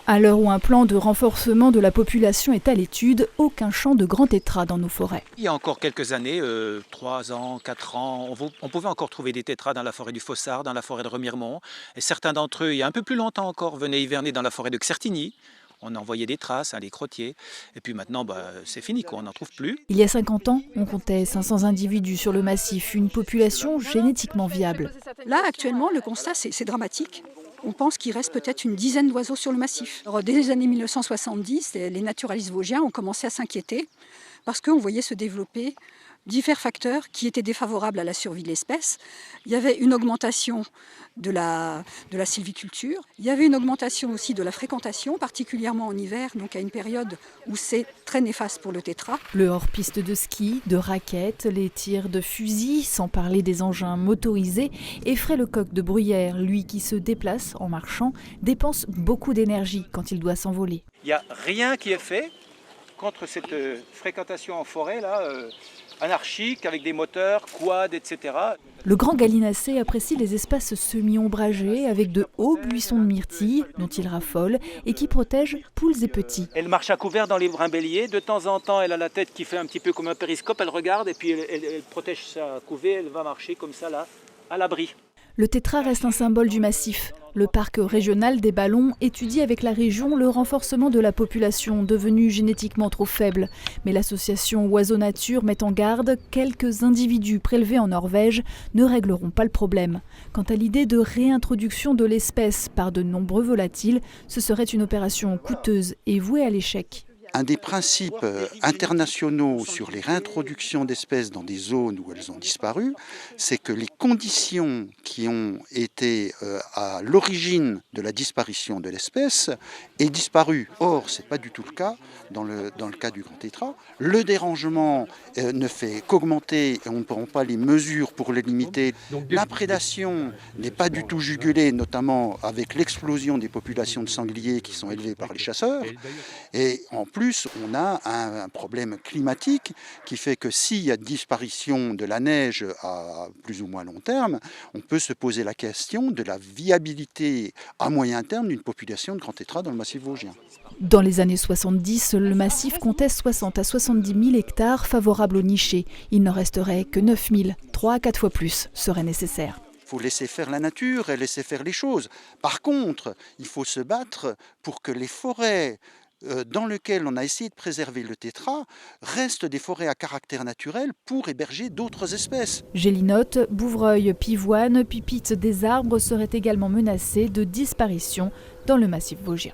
À l'heure où un plan de renforcement de la population est à l'étude, aucun champ de grand tétras dans nos forêts. Il y a encore quelques années, 3 ans, 4 ans, on pouvait encore trouver des tétras dans la forêt du Fossard, dans la forêt de Remiremont. Et certains d'entre eux, il y a un peu plus longtemps encore, venaient hiverner dans la forêt de Certigny. On en voyait des traces, les crottiers. Et puis maintenant, c'est fini, quoi, on n'en trouve plus. Il y a 50 ans, on comptait 500 individus sur le massif, une population génétiquement viable. Là, actuellement, le constat, c'est dramatique. On pense qu'il reste peut-être une dizaine d'oiseaux sur le massif. Alors, dès les années 1970, les naturalistes vosgiens ont commencé à s'inquiéter parce qu'on voyait se développer divers facteurs qui étaient défavorables à la survie de l'espèce. Il y avait une augmentation de la sylviculture, il y avait une augmentation aussi de la fréquentation, particulièrement en hiver, donc à une période où c'est très néfaste pour le tétras. Le hors-piste de ski, de raquettes, les tirs de fusil, sans parler des engins motorisés, effraient le coq de bruyère, lui qui se déplace en marchant, dépense beaucoup d'énergie quand il doit s'envoler. Il n'y a rien qui est fait contre cette fréquentation en forêt, anarchique, avec des moteurs, quad, etc. Le grand gallinacé apprécie les espaces semi-ombragés avec de hauts buissons de myrtille dont il raffole et qui protègent poules et petits. Elle marche à couvert dans les brimbelliers. De temps en temps, elle a la tête qui fait un petit peu comme un périscope. Elle regarde et puis elle protège sa couvée. Elle va marcher comme ça, là, à l'abri. Le tétras reste un symbole du massif. Le parc régional des Ballons étudie avec la région le renforcement de la population devenue génétiquement trop faible. Mais l'association Oiseaux Nature met en garde, quelques individus prélevés en Norvège ne régleront pas le problème. Quant à l'idée de réintroduction de l'espèce par de nombreux volatiles, ce serait une opération coûteuse et vouée à l'échec. Un des principes internationaux sur les réintroductions d'espèces dans des zones où elles ont disparu, c'est que les conditions qui ont été à l'origine de la disparition de l'espèce aient disparu. Or, ce n'est pas du tout le cas dans le cas du grand tétras. Le dérangement ne fait qu'augmenter et on ne prend pas les mesures pour le limiter. La prédation n'est pas du tout jugulée, notamment avec l'explosion des populations de sangliers qui sont élevées par les chasseurs. Et en plus, on a un problème climatique qui fait que s'il y a disparition de la neige à plus ou moins long terme, on peut se poser la question de la viabilité à moyen terme d'une population de grand tétras dans le massif vosgien. Dans les années 70, le massif comptait 60 à 70 000 hectares favorables aux nichés. Il n'en resterait que 9 000, 3 à 4 fois plus serait nécessaire. Il faut laisser faire la nature et laisser faire les choses. Par contre, il faut se battre pour que les forêts dans lesquelles on a essayé de préserver le tétras restent des forêts à caractère naturel pour héberger d'autres espèces. Gélinottes, bouvreuils, pivoines, pipites des arbres seraient également menacés de disparition dans le massif vosgien.